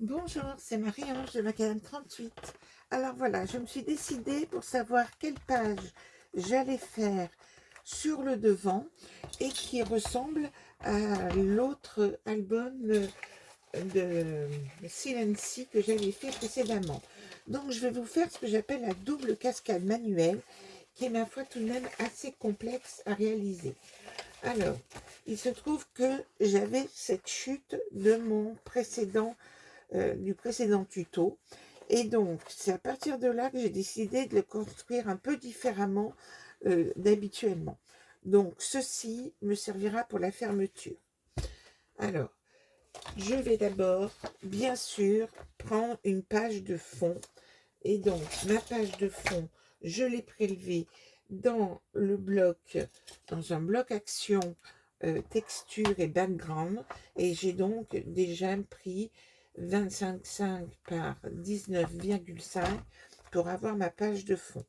Bonjour, c'est Marie-Ange de Macadam 38. Alors voilà, je me suis décidée pour savoir quelle page j'allais faire sur le devant et qui ressemble à l'autre album de Silency que j'avais fait précédemment. Donc je vais vous faire ce que j'appelle la double cascade manuelle, qui est ma foi tout de même assez complexe à réaliser. Alors, il se trouve que j'avais cette chute de mon précédent du précédent tuto. Et donc, c'est à partir de là que j'ai décidé de le construire un peu différemment d'habituellement. Donc, ceci me servira pour la fermeture. Alors, je vais d'abord, bien sûr, prendre une page de fond. Et donc, ma page de fond, je l'ai prélevée dans le bloc, dans un bloc action texture et background. Et j'ai donc déjà pris 25,5 par 19,5 pour avoir ma page de fond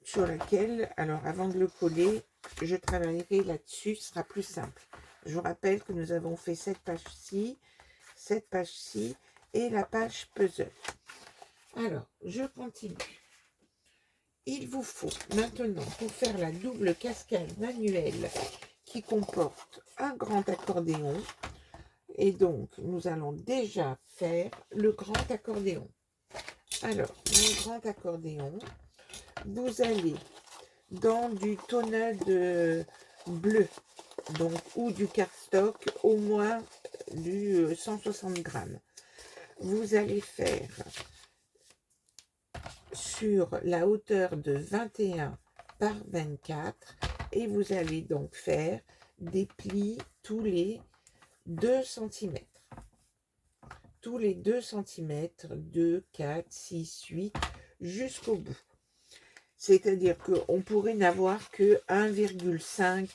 sur laquelle, alors avant de le coller, je travaillerai là-dessus, ce sera plus simple. Je vous rappelle que nous avons fait cette page-ci et la page puzzle. Alors, je continue. Il vous faut maintenant, pour faire la double cascade manuelle qui comporte un grand accordéon, et donc nous allons déjà faire le grand accordéon. Alors, le grand accordéon, vous allez dans du tonneau bleu, donc ou du cardstock, au moins du 160 grammes. Vous allez faire sur la hauteur de 21 par 24 et vous allez donc faire des plis tous les 2 cm. Tous les 2 cm, 2, 4, 6, 8, jusqu'au bout. C'est-à-dire qu'on pourrait n'avoir que 1,5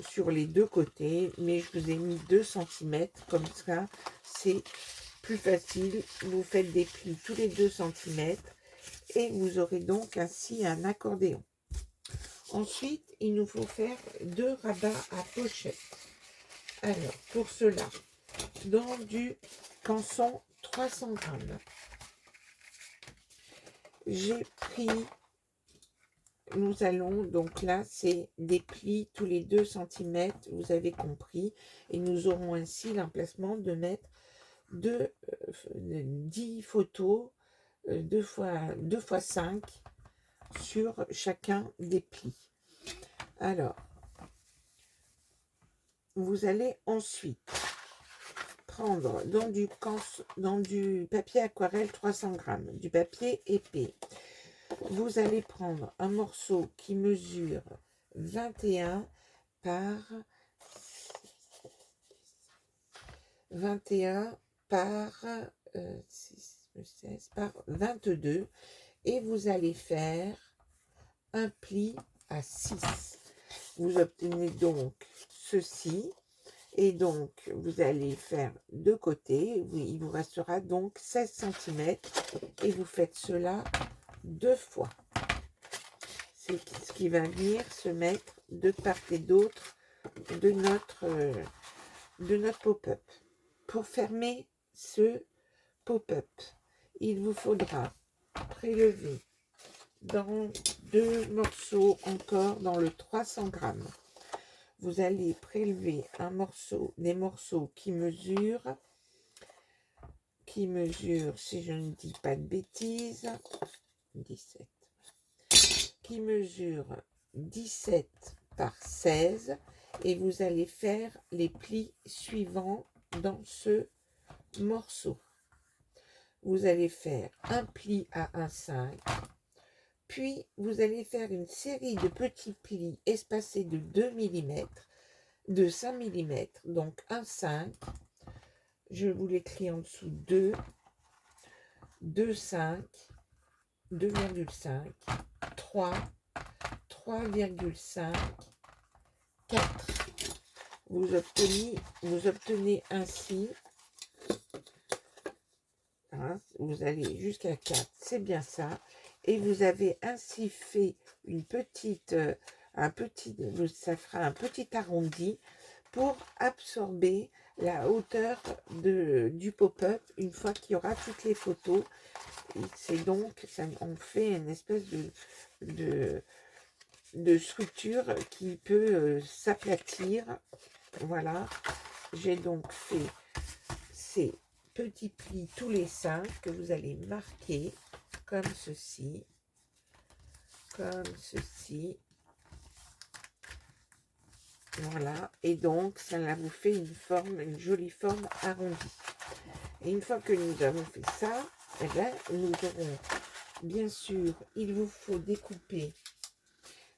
sur les deux côtés, mais je vous ai mis 2 cm, comme ça, c'est plus facile. Vous faites des plis tous les 2 cm et vous aurez donc ainsi un accordéon. Ensuite, il nous faut faire 2 rabats à pochette. Alors, pour cela, dans du canson 300 grammes, j'ai pris, nous allons, donc là, c'est des plis tous les 2 cm, vous avez compris, et nous aurons ainsi l'emplacement de mettre 10 photos 2 fois 5 sur chacun des plis. Alors, vous allez ensuite prendre dans du papier aquarelle 300 grammes, du papier épais. Vous allez prendre un morceau qui mesure 21 par 16 par 22 et vous allez faire un pli à 6. Vous obtenez donc ceci et donc vous allez faire deux côtés. Il vous restera donc 16 cm et vous faites cela 2 fois. C'est ce qui va venir se mettre de part et d'autre de notre pop-up. Pour fermer ce pop-up, il vous faudra prélever dans 2 morceaux encore dans le 300 grammes. Vous allez prélever des morceaux qui mesurent, si je ne dis pas de bêtises, 17, qui mesurent 17 par 16 et vous allez faire les plis suivants dans ce morceau. Vous allez faire un pli à 1,5, puis vous allez faire une série de petits plis espacés de 2 mm, de 5 mm, donc 1,5, je vous l'écris en dessous, 2, 2,5, 2,5, 3, 3,5, 4. Vous obtenez ainsi, hein, vous allez jusqu'à 4, c'est bien ça, et vous avez ainsi fait une petite, ça fera un petit arrondi pour absorber la hauteur du pop-up une fois qu'il y aura toutes les photos. C'est donc, on fait une espèce de structure qui peut s'aplatir. Voilà, j'ai donc fait ces petits plis tous les 5 que vous allez marquer comme ceci, voilà, et donc ça vous fait une jolie forme arrondie. Et une fois que nous avons fait ça, eh bien, nous aurons, bien sûr, il vous faut découper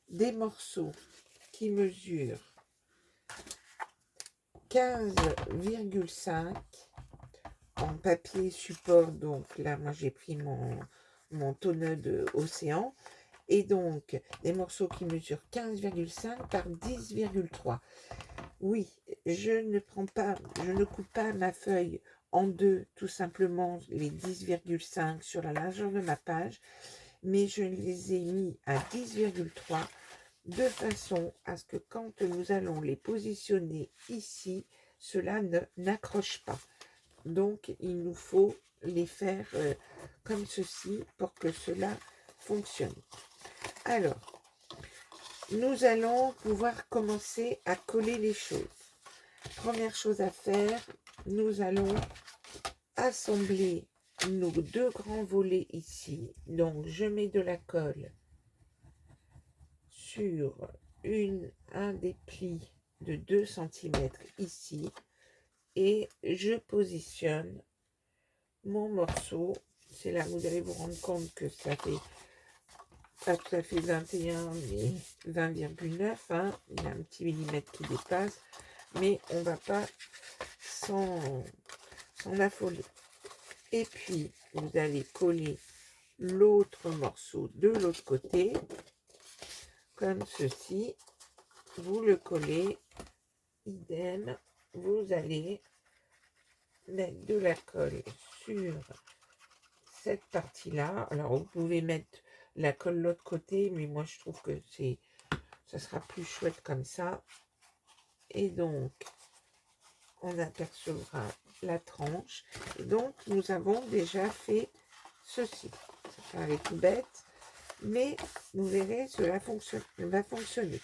des morceaux qui mesurent 15,5 en papier support. Donc là, moi j'ai pris mon tonneau de Océan, et donc des morceaux qui mesurent 15,5 par 10,3. Oui, je ne coupe pas ma feuille en deux, tout simplement les 10,5 sur la largeur de ma page, mais je les ai mis à 10,3 de façon à ce que quand nous allons les positionner ici, cela n'accroche pas. Donc, il nous faut les faire comme ceci pour que cela fonctionne. Alors, nous allons pouvoir commencer à coller les choses. Première chose à faire, nous allons assembler nos 2 grands volets ici. Donc, je mets de la colle sur un des plis de 2 cm ici, et je positionne mon morceau. C'est là que vous allez vous rendre compte que ça fait pas tout à fait 21, mais 20,9, hein. Il y a un petit millimètre qui dépasse, mais on ne va pas s'en affoler. Et puis vous allez coller l'autre morceau de l'autre côté comme ceci. Vous le collez, idem. Vous allez mettre de la colle sur cette partie-là. Alors, vous pouvez mettre la colle de l'autre côté, mais moi, je trouve que ça sera plus chouette comme ça. Et donc, on apercevra la tranche. Et donc, nous avons déjà fait ceci. Ça paraît tout bête, mais vous verrez, cela va fonctionner.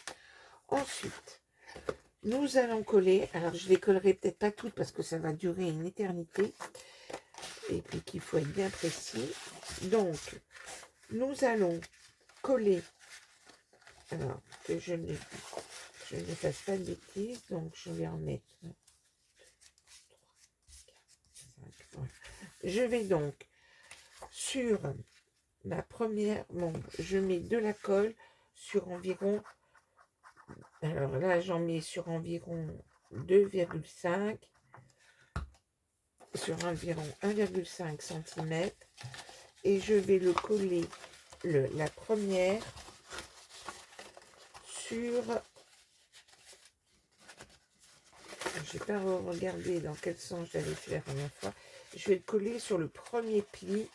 Ensuite, nous allons coller. Alors, je les collerai peut-être pas toutes parce que ça va durer une éternité. Et puis qu'il faut être bien précis. Donc, nous allons coller. Alors, que je ne fasse pas de bêtises. Donc, je vais en mettre 1, 2, 3, 4, 5. Voilà. Je vais donc sur ma première, je mets de la colle sur environ, alors là j'en mets sur environ 2,5, sur environ 1,5 cm, et je vais le coller, la première sur, je n'ai pas regardé dans quel sens j'allais faire la dernière fois, je vais le coller sur le premier pli.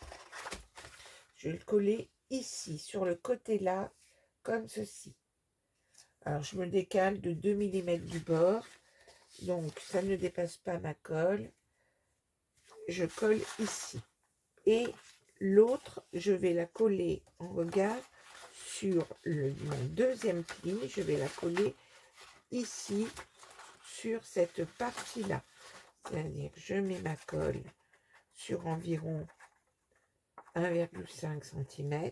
Je vais le coller ici, sur le côté là, comme ceci. Alors, je me décale de 2 mm du bord. Donc, ça ne dépasse pas ma colle. Je colle ici. Et l'autre, je vais la coller en regard sur mon deuxième pli. Je vais la coller ici, sur cette partie-là. C'est-à-dire, je mets ma colle sur environ 1,5 cm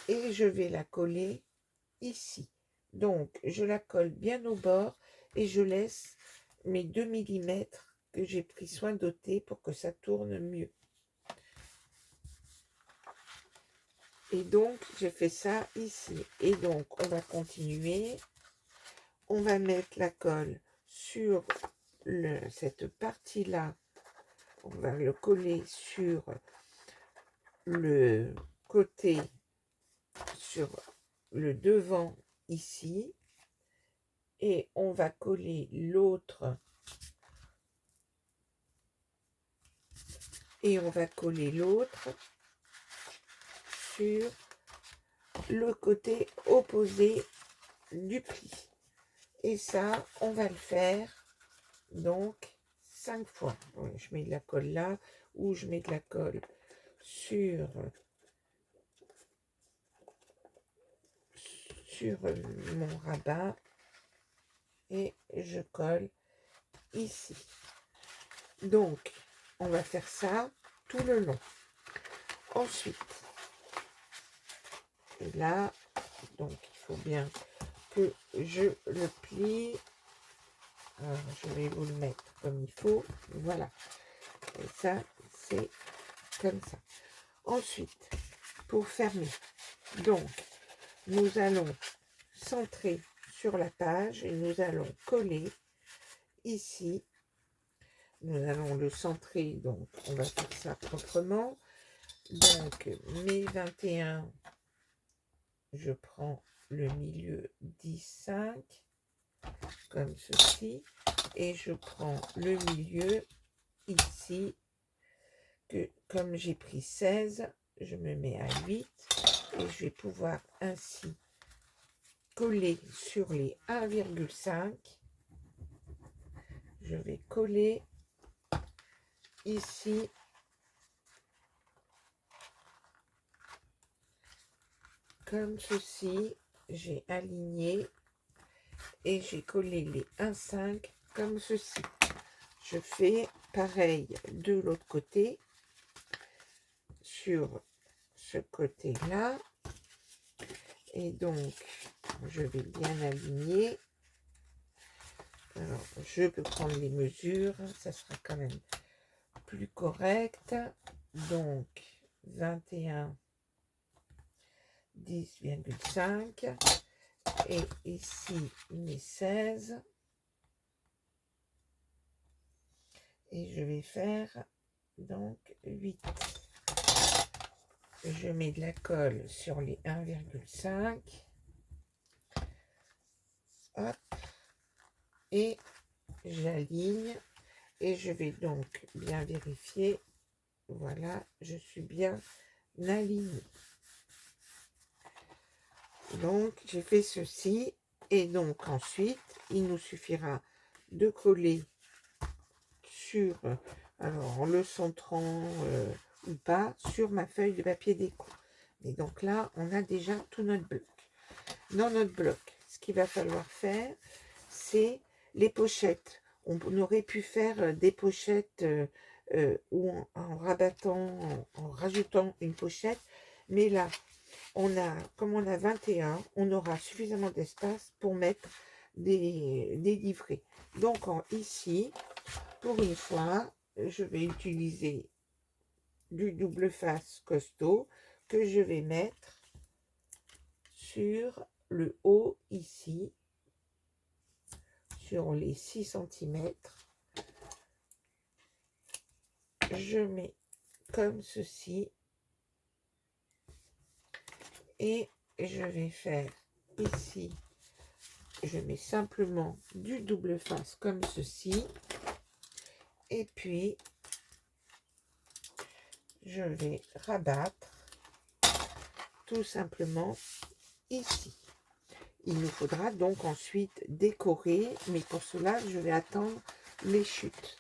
et je vais la coller ici. Donc je la colle bien au bord et je laisse mes 2 mm que j'ai pris soin d'ôter pour que ça tourne mieux. Et donc j'ai fait ça ici. Et donc on va continuer. On va mettre la colle sur cette partie-là. On va le coller sur le côté, sur le devant ici, et on va coller l'autre, sur le côté opposé du pli. Et ça, on va le faire donc 5 fois. Ouais, je mets de la colle là, ou je mets de la colle sur mon rabat et je colle ici. Donc, on va faire ça tout le long. Ensuite, et là, donc il faut bien que je le plie. Alors, je vais vous le mettre comme il faut. Voilà. Et ça, c'est comme ça. Ensuite, pour fermer, donc, nous allons centrer sur la page et nous allons coller ici. Nous allons le centrer, donc on va faire ça proprement. Donc, mes 21, je prends le milieu 10,5, comme ceci, et je prends le milieu ici, que comme j'ai pris 16, je me mets à 8, et je vais pouvoir ainsi coller sur les 1,5. Je vais coller ici comme ceci. J'ai aligné et j'ai collé les 1,5 comme ceci. Je fais pareil de l'autre côté sur ce côté là, et donc je vais bien aligner. Alors je peux prendre les mesures, ça sera quand même plus correct. Donc 21, 10,5, et ici mes 16, et je vais faire donc 8. Je mets de la colle sur les 1,5. Hop. Et j'aligne. Et je vais donc bien vérifier. Voilà, je suis bien alignée. Donc, j'ai fait ceci. Et donc, ensuite, il nous suffira de coller sur, alors en le centrant ou pas, sur ma feuille de papier déco. Et donc là, on a déjà tout notre bloc. Dans notre bloc, ce qu'il va falloir faire, c'est les pochettes. On aurait pu faire des pochettes ou en rabattant, en rajoutant une pochette. Mais là, comme on a 21, on aura suffisamment d'espace pour mettre des livrets. Donc ici, pour une fois, je vais utiliser du double face costaud que je vais mettre sur le haut ici, sur les 6 cm. Je mets comme ceci et je vais faire ici, je mets simplement du double face comme ceci, et puis je vais rabattre tout simplement ici. Il nous faudra donc ensuite décorer, mais pour cela je vais attendre les chutes.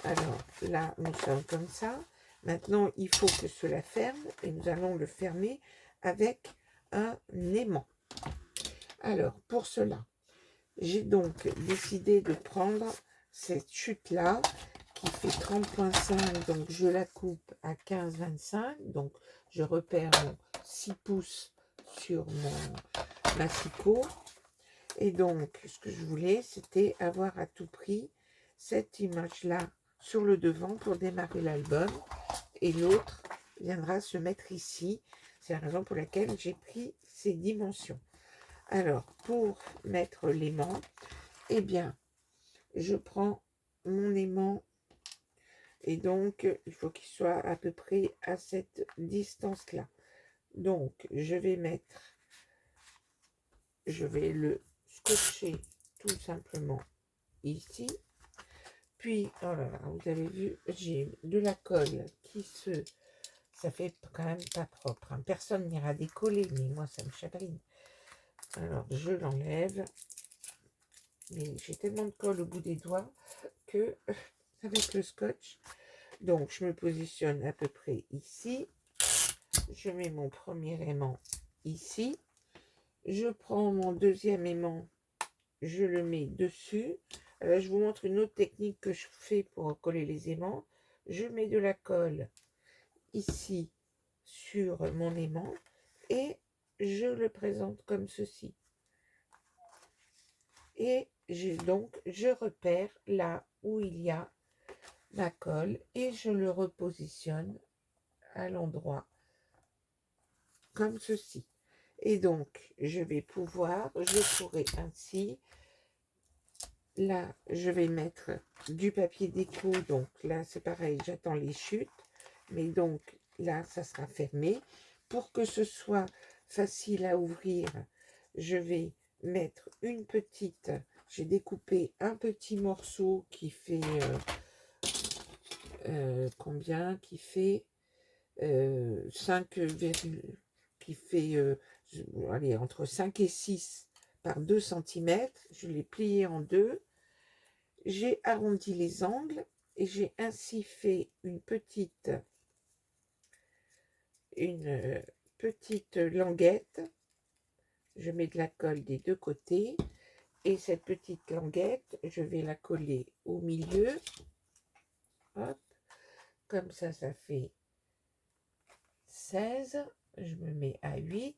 Alors là nous sommes comme ça. Maintenant il faut que cela ferme et nous allons le fermer avec un aimant. Alors pour cela, j'ai donc décidé de prendre cette chute là qui fait 30,5, donc je la coupe à 15,25, donc je repère mon 6 pouces sur mon massicot. Et donc ce que je voulais, c'était avoir à tout prix cette image là sur le devant pour démarrer l'album, et l'autre viendra se mettre ici. C'est la raison pour laquelle j'ai pris ces dimensions. Alors pour mettre l'aimant, eh bien je prends mon aimant, et donc il faut qu'il soit à peu près à cette distance là. Donc je vais le scotcher tout simplement ici. Puis oh là là, vous avez vu, j'ai de la colle ça fait quand même pas propre, hein. Personne n'ira décoller, mais moi ça me chagrine. Alors je l'enlève Mais j'ai tellement de colle au bout des doigts que avec le scotch. Donc je me positionne à peu près ici. Je mets mon premier aimant ici. Je prends mon deuxième aimant, je le mets dessus. Alors, je vous montre une autre technique que je fais pour coller les aimants. Je mets de la colle ici sur mon aimant et je le présente comme ceci. Et je repère là où il y a ma colle et je le repositionne à l'endroit comme ceci. Et donc, je pourrai ainsi, là, je vais mettre du papier déco, donc là, c'est pareil, j'attends les chutes, mais donc, là, ça sera fermé. Pour que ce soit facile à ouvrir, je vais mettre une petite, j'ai découpé un petit morceau qui fait, combien? Qui fait 5, qui fait allez, entre 5 et 6 par 2 cm. Je l'ai plié en deux. J'ai arrondi les angles et j'ai ainsi fait une petite languette. Je mets de la colle des deux côtés et cette petite languette, je vais la coller au milieu. Hop, comme ça fait 16. Je me mets à 8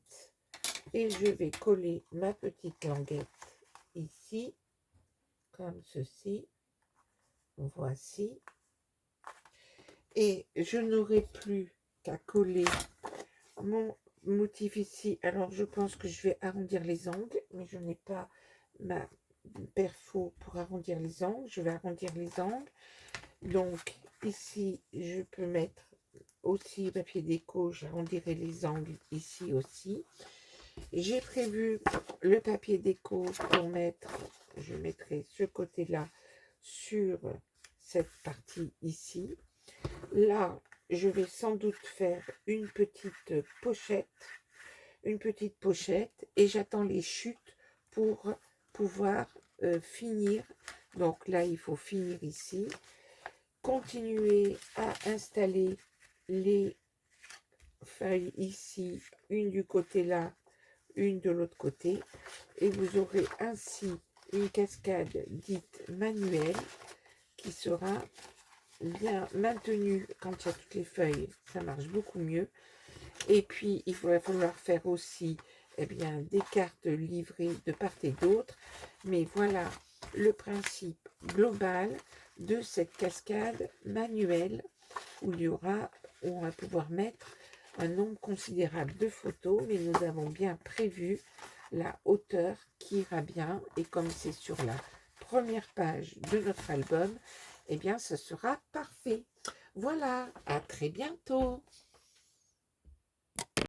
et je vais coller ma petite languette ici, comme ceci. Voici. Et je n'aurai plus qu'à coller mon motif ici. Alors, je pense que je vais arrondir les angles, mais je n'ai pas ma perfo pour arrondir les angles. Je vais arrondir les angles. Donc, ici, je peux mettre aussi papier déco. J'arrondirai les angles ici aussi. J'ai prévu le papier déco pour mettre, je mettrai ce côté-là sur cette partie ici. Là, je vais sans doute faire une petite pochette et j'attends les chutes pour pouvoir finir. Donc là, il faut finir ici. Continuer à installer les feuilles ici, une du côté là, une de l'autre côté, et vous aurez ainsi une cascade dite manuelle qui sera bien maintenue quand il y a toutes les feuilles. Ça marche beaucoup mieux. Et puis il va falloir faire aussi bien, des cartes livrées de part et d'autre, mais voilà le principe global de cette cascade manuelle où on va pouvoir mettre un nombre considérable de photos, mais nous avons bien prévu la hauteur qui ira bien, et comme c'est sur la première page de notre album, eh bien ce sera parfait. Voilà, à très bientôt.